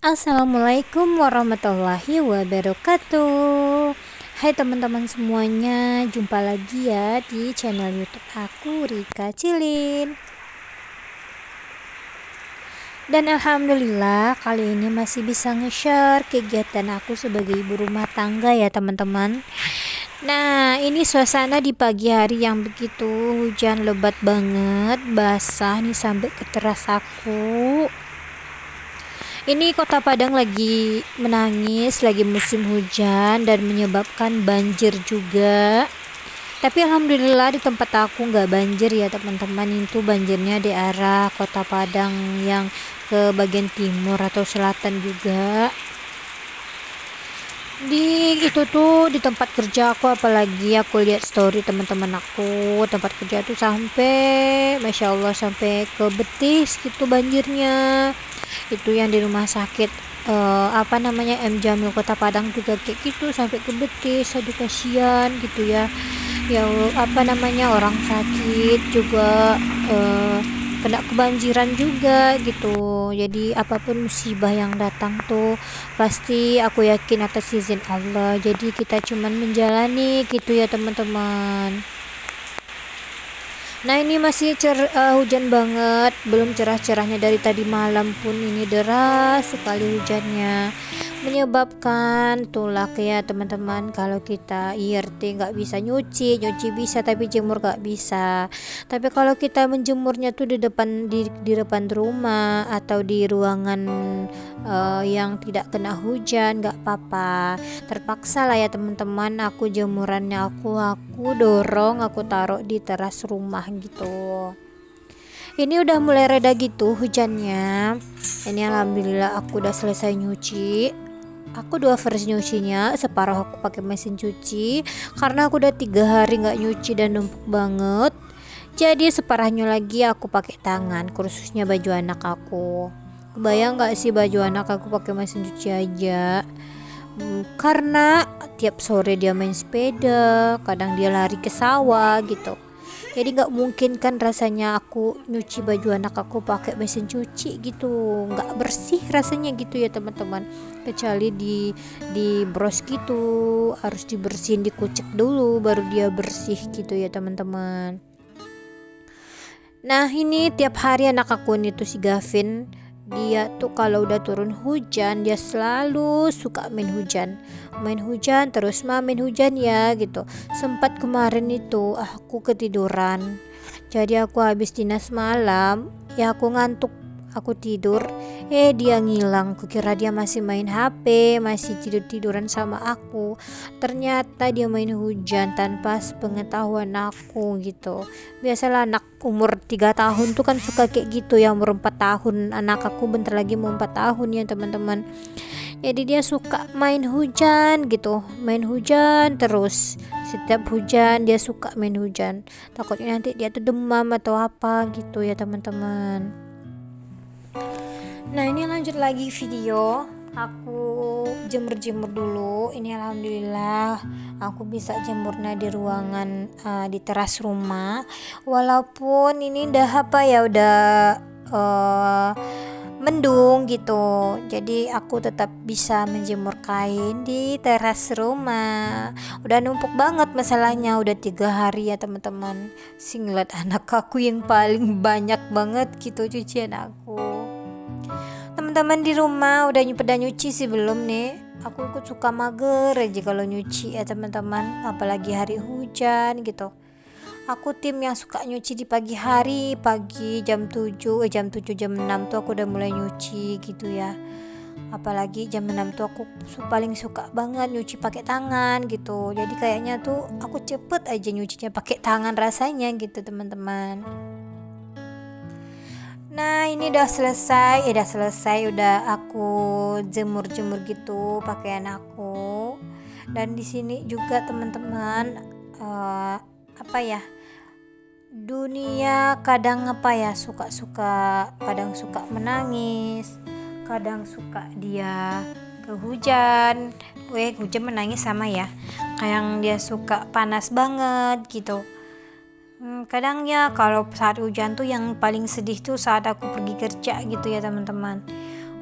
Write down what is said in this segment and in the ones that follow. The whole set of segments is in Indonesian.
Assalamualaikum warahmatullahi wabarakatuh. Hai teman-teman semuanya, jumpa lagi ya di channel YouTube aku, Rika Cilin. Dan alhamdulillah kali ini masih bisa nge-share kegiatan aku sebagai ibu rumah tangga ya teman-teman. Nah, ini suasana di pagi hari yang begitu hujan lebat banget, basah nih sampai ke teras aku. Ini Kota Padang lagi menangis, lagi musim hujan dan menyebabkan banjir juga. Tapi alhamdulillah di tempat aku nggak banjir ya teman-teman. Itu banjirnya di arah Kota Padang yang ke bagian timur atau selatan juga. Di itu tuh di tempat kerja aku, apalagi aku lihat story teman-teman aku, tempat kerja tuh sampai masya Allah sampai ke betis gitu banjirnya. Itu yang di rumah sakit M Jamil Kota Padang juga kayak gitu sampai ke betis. Aduh kasihan gitu ya, ya orang sakit juga kena kebanjiran juga gitu. Jadi apapun musibah yang datang tuh pasti aku yakin atas izin Allah, jadi kita cuman menjalani gitu ya teman-teman. Nah ini masih hujan banget, belum cerah-cerahnya. Dari tadi malam pun ini deras sekali hujannya, menyebabkan tulak ya teman-teman. Kalau kita IRT nggak bisa nyuci bisa tapi jemur nggak bisa. Tapi kalau kita menjemurnya tuh di depan rumah atau di ruangan yang tidak kena hujan nggak apa-apa. Terpaksa lah ya teman-teman, aku jemurannya aku dorong, aku taruh di teras rumah gitu. Ini udah mulai reda gitu hujannya. Ini alhamdulillah aku udah selesai nyuci. Aku dua versi nyucinya, separuh aku pakai mesin cuci karena aku udah 3 hari nggak nyuci dan numpuk banget. Jadi separahnya lagi aku pakai tangan, khususnya baju anak aku. Kebayang nggak sih baju anak aku pakai mesin cuci aja? Karena tiap sore dia main sepeda, kadang dia lari ke sawah gitu. Jadi nggak mungkin kan rasanya aku nyuci baju anak aku pakai mesin cuci gitu, nggak bersih rasanya gitu ya teman-teman. Kecuali di bros gitu, harus dibersihin, dikucek dulu baru dia bersih gitu ya teman-teman. Nah ini tiap hari anak aku ini tuh si Gavin, dia tuh kalau udah turun hujan dia selalu suka main hujan terus, main hujan ya gitu. Sempat kemarin itu aku ketiduran, jadi aku habis dinas malam ya, aku ngantuk, aku tidur, dia ngilang. Kukira dia masih main HP, masih tiduran sama aku. Ternyata dia main hujan tanpa sepengetahuan aku gitu. Biasalah anak umur 3 tahun tuh kan suka kayak gitu ya, umur 4 tahun. Anak aku bentar lagi mau 4 tahun ya teman-teman. Jadi dia suka main hujan gitu, main hujan terus. Setiap hujan dia suka main hujan. Takutnya nanti dia tuh demam atau apa gitu ya teman-teman. Nah ini lanjut lagi video. Aku jemur dulu. Ini alhamdulillah aku bisa jemurnya di ruangan, di teras rumah. Walaupun ini udah mendung gitu, jadi aku tetap bisa menjemur kain di teras rumah. Udah numpuk banget masalahnya, udah 3 hari ya teman-teman. Singlet anak aku yang paling banyak banget gitu cucian aku. Teman-teman di rumah udah pada nyuci sih belum nih? Aku ikut suka mager aja kalau nyuci ya teman-teman, apalagi hari hujan gitu. Aku tim yang suka nyuci di pagi hari, pagi jam 7, jam 6 tuh aku udah mulai nyuci gitu ya. Apalagi jam 6 tuh aku paling suka banget nyuci pakai tangan gitu. Jadi kayaknya tuh aku cepet aja nyucinya pakai tangan rasanya gitu teman-teman. Nah ini udah selesai, udah aku jemur gitu pakaian aku. Dan di sini juga teman-teman, dunia kadang kadang suka menangis, kadang suka dia hujan menangis sama ya, kayak dia suka panas banget gitu. Kadang ya kalau saat hujan tuh yang paling sedih tuh saat aku pergi kerja gitu ya teman-teman.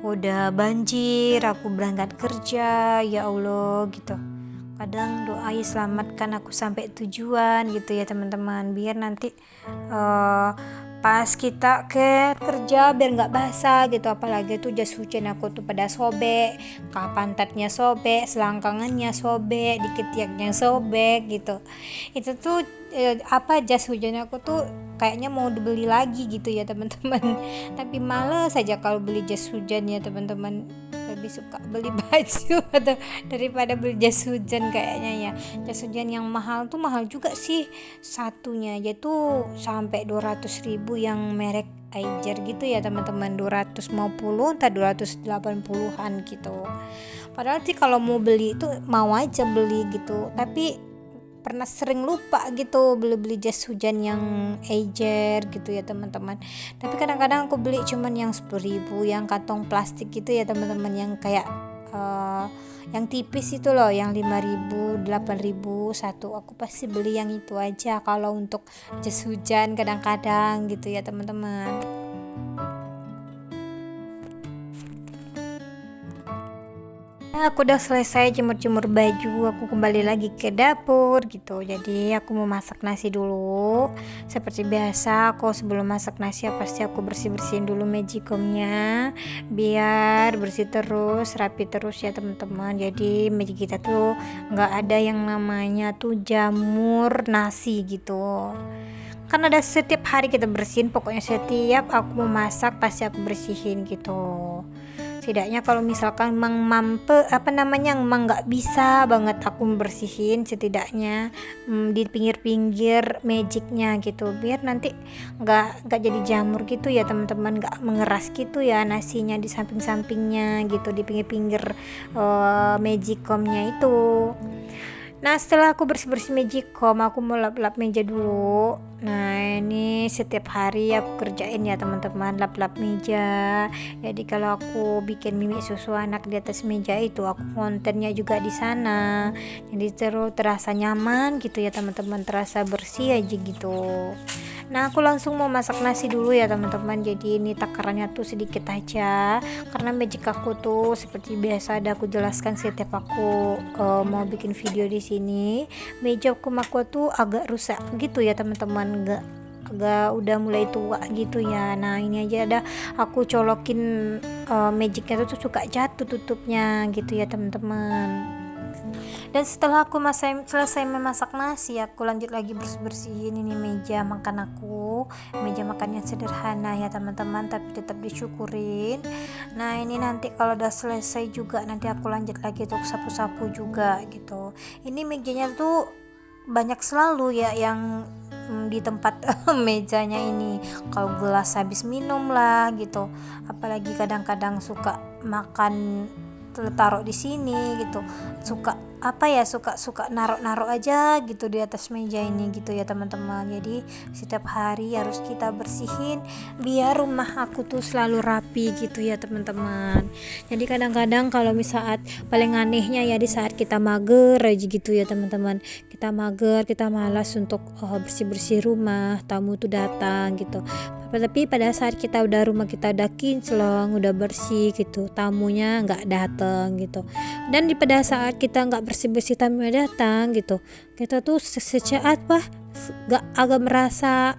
udah banjir, aku berangkat kerja, ya Allah gitu. Kadang doai selamatkan aku sampai tujuan gitu ya teman-teman, biar nanti pas kita ke kerja biar nggak basah gitu. Apalagi tuh jas hujan aku tuh pada sobek, pantatnya sobek, selangkangannya sobek, di ketiaknya sobek gitu. Itu tuh jas hujan aku tuh kayaknya mau dibeli lagi gitu ya teman-teman. Tapi males saja kalau beli jas hujan ya teman-teman, lebih suka beli baju atau daripada beli jas hujan kayaknya ya. Jas hujan yang mahal tuh mahal juga sih, satunya aja tuh sampai 200.000 yang merek Aiger gitu ya teman-teman, 250 entah 280-an gitu. Padahal sih kalau mau beli itu mau aja beli gitu, tapi pernah sering lupa gitu beli jas hujan yang Aiger gitu ya teman-teman. Tapi kadang-kadang aku beli cuman yang 10.000 yang kantong plastik gitu ya teman-teman, yang kayak yang tipis itu loh, yang 5.000 8.000 satu. Aku pasti beli yang itu aja kalau untuk jas hujan kadang-kadang gitu ya teman-teman. Aku udah selesai jemur-jemur baju, aku kembali lagi ke dapur gitu. Jadi aku mau masak nasi dulu. Seperti biasa, aku sebelum masak nasi pasti aku bersih-bersihin dulu magicomnya biar bersih terus, rapi terus ya teman-teman. Jadi magic kita tuh nggak ada yang namanya tuh jamur nasi gitu. Kan ada setiap hari kita bersihin, pokoknya setiap aku mau masak pasti aku bersihin gitu. Setidaknya kalau misalkan emang nggak bisa banget aku bersihin, setidaknya di pinggir-pinggir magicnya gitu, biar nanti nggak jadi jamur gitu ya teman-teman, nggak mengeras gitu ya nasinya di samping-sampingnya gitu, di pinggir-pinggir magicomnya itu. Nah setelah aku bersih-bersih magicom, aku mau lap-lap meja dulu. Nah ini setiap hari aku kerjain ya teman-teman, lap-lap meja. Jadi kalau aku bikin mimi susu anak di atas meja itu, aku kontennya juga di sana. Jadi terasa nyaman gitu ya teman-teman, terasa bersih aja gitu. Nah aku langsung mau masak nasi dulu ya teman-teman. Jadi ini takarannya tuh sedikit aja, karena magic aku tuh seperti biasa ada aku jelaskan setiap aku mau bikin video di sini. Meja aku tuh agak rusak gitu ya teman-teman, agak udah mulai tua gitu ya. Nah ini aja ada aku colokin magicnya tuh suka jatuh tutupnya gitu ya teman-teman. Dan setelah aku selesai memasak nasi, aku lanjut lagi bersihin ini meja makan aku. Meja makan yang sederhana ya teman-teman, tapi tetap disyukurin. Nah ini nanti kalau udah selesai juga nanti aku lanjut lagi untuk sapu-sapu juga gitu. Ini mejanya tuh banyak selalu ya yang di tempat mejanya ini, kalau gelas habis minum lah gitu, apalagi kadang-kadang suka makan taruh di sini gitu, suka naruh aja gitu di atas meja ini gitu ya teman-teman. Jadi setiap hari harus kita bersihin biar rumah aku tuh selalu rapi gitu ya teman-teman. Jadi kadang-kadang kalau saat paling anehnya ya di saat kita mager aja gitu ya teman-teman, kita mager, kita malas untuk bersih-bersih rumah, tamu tuh datang gitu. Tapi pada saat rumah kita udah kinclong, udah bersih gitu, tamunya nggak datang gitu. Dan pada saat kita nggak bersih-bersih, tamunya datang gitu, kita tuh sesaat agak merasa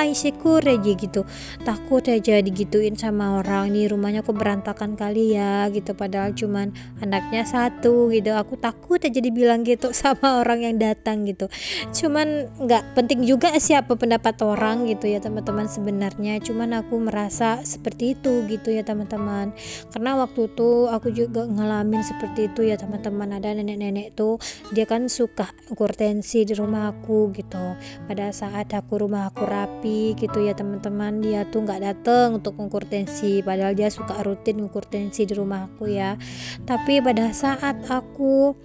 insecure aja gitu, takut aja digituin sama orang, di rumahnya kok berantakan kali ya gitu, padahal cuman anaknya satu gitu. Aku takut aja dibilang gitu sama orang yang datang gitu. Cuman nggak penting juga siapa pendapat orang gitu ya teman-teman sebenarnya, cuman aku merasa seperti itu gitu ya teman-teman, karena waktu itu aku juga ngalamin seperti itu ya teman-teman. Ada nenek-nenek tuh, dia kan suka hortensi di rumah aku gitu. Pada saat rumah aku rapi gitu ya teman-teman, dia tuh nggak datang untuk ngukur tensi, padahal dia suka rutin ngukur tensi di rumah aku ya. Tapi pada saat aku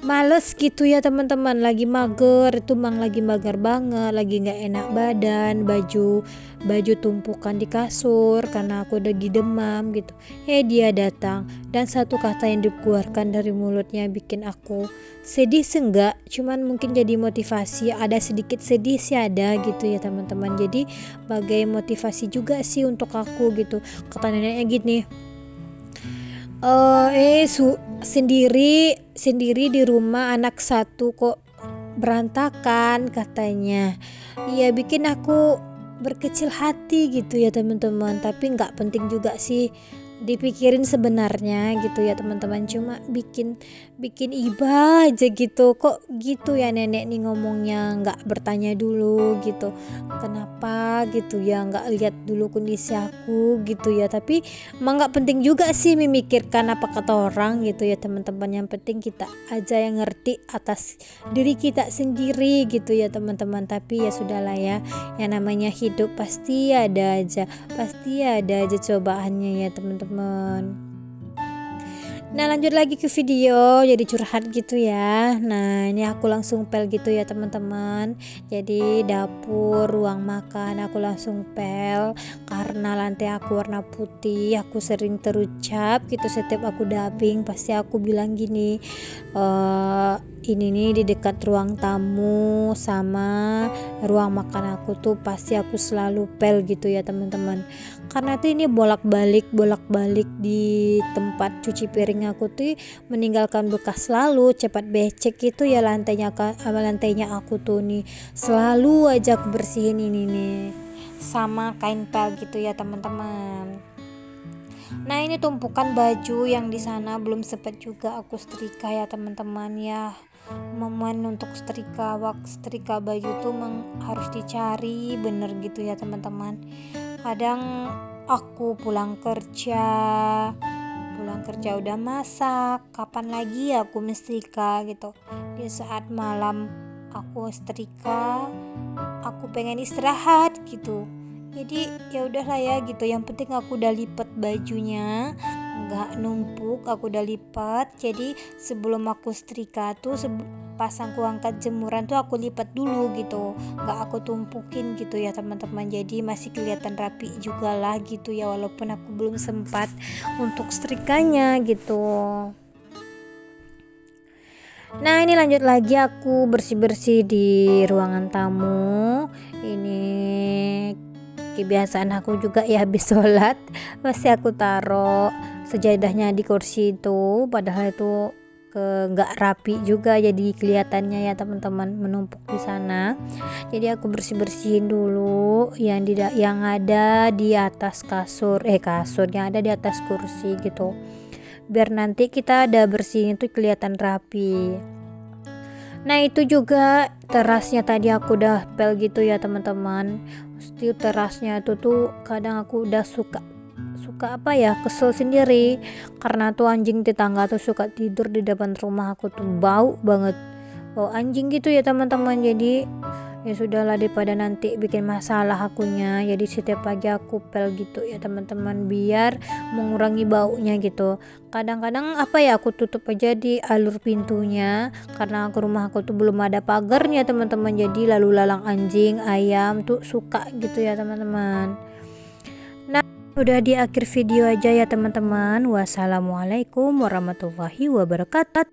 males gitu ya teman-teman, lagi mager itu, lagi mager banget, lagi nggak enak badan, baju tumpukan di kasur karena aku lagi demam gitu. Dia datang, dan satu kata yang dikeluarkan dari mulutnya bikin aku sedih enggak, cuman mungkin jadi motivasi, ada sedikit sedih sih ada gitu ya teman-teman. Jadi bagai motivasi juga sih untuk aku gitu. Kata neneknya gini, Sendiri di rumah anak satu kok berantakan katanya. Iya, bikin aku berkecil hati gitu ya teman-teman, tapi nggak penting juga sih dipikirin sebenarnya gitu ya teman-teman, cuma bikin bikin iba aja gitu. Kok gitu ya nenek nih ngomongnya, nggak bertanya dulu gitu kenapa gitu ya, nggak lihat dulu kondisi aku gitu ya. Tapi emang nggak penting juga sih memikirkan apa kata orang gitu ya teman-teman, yang penting kita aja yang ngerti atas diri kita sendiri gitu ya teman-teman. Tapi ya sudahlah ya, yang namanya hidup pasti ada aja cobaannya ya teman-teman. Nah, lanjut lagi ke video, jadi curhat gitu ya. Nah, ini aku langsung pel gitu ya teman-teman. Jadi dapur, ruang makan aku langsung pel karena lantai aku warna putih. Aku sering terucap gitu setiap aku dubbing, pasti aku bilang gini, ini nih di dekat ruang tamu sama ruang makan aku tuh pasti aku selalu pel gitu ya teman-teman. Karena tuh ini bolak-balik di tempat cuci piring aku tuh meninggalkan bekas, selalu cepat becek gitu ya lantainya aku tuh nih, selalu aja aku bersihin ini nih sama kain pel gitu ya teman-teman. Nah, ini tumpukan baju yang di sana belum sempat juga aku setrika ya teman-teman ya. Momen untuk setrika baju tuh harus dicari bener gitu ya teman-teman. Kadang aku pulang kerja udah masak, kapan lagi aku mestrika gitu. Di saat malam aku setrika, aku pengen istirahat gitu. Jadi ya udahlah ya gitu, yang penting aku udah lipat bajunya, nggak numpuk, aku udah lipat. Jadi sebelum aku setrika tuh, pas aku angkat jemuran tuh aku lipat dulu gitu, nggak aku tumpukin gitu ya teman-teman. Jadi masih kelihatan rapi juga lah gitu ya, walaupun aku belum sempat untuk setrikanya gitu. Nah, ini lanjut lagi aku bersih-bersih di ruangan tamu. Ini kebiasaan aku juga ya, habis sholat pasti aku taruh sejadahnya di kursi itu, padahal itu nggak rapi juga jadi kelihatannya ya teman-teman, menumpuk di sana. Jadi aku bersih-bersihin dulu yang ada di atas kasur yang ada di atas kursi gitu, biar nanti kita ada bersihin itu kelihatan rapi. Nah, itu juga terasnya tadi aku udah pel gitu ya teman-teman. Mesti terasnya itu tuh kadang aku udah suka kesel sendiri karena tuh anjing tetangga tuh suka tidur di depan rumah aku tuh, bau banget, bau anjing gitu ya teman-teman. Jadi ya sudahlah, daripada nanti bikin masalah akunya, jadi setiap pagi aku pel gitu ya teman-teman, biar mengurangi baunya gitu. Kadang-kadang aku tutup aja di alur pintunya karena rumah aku tuh belum ada pagarnya teman-teman, jadi lalu lalang anjing, ayam tuh suka gitu ya teman-teman. Nah, udah di akhir video aja ya teman-teman. Wassalamualaikum warahmatullahi wabarakatuh.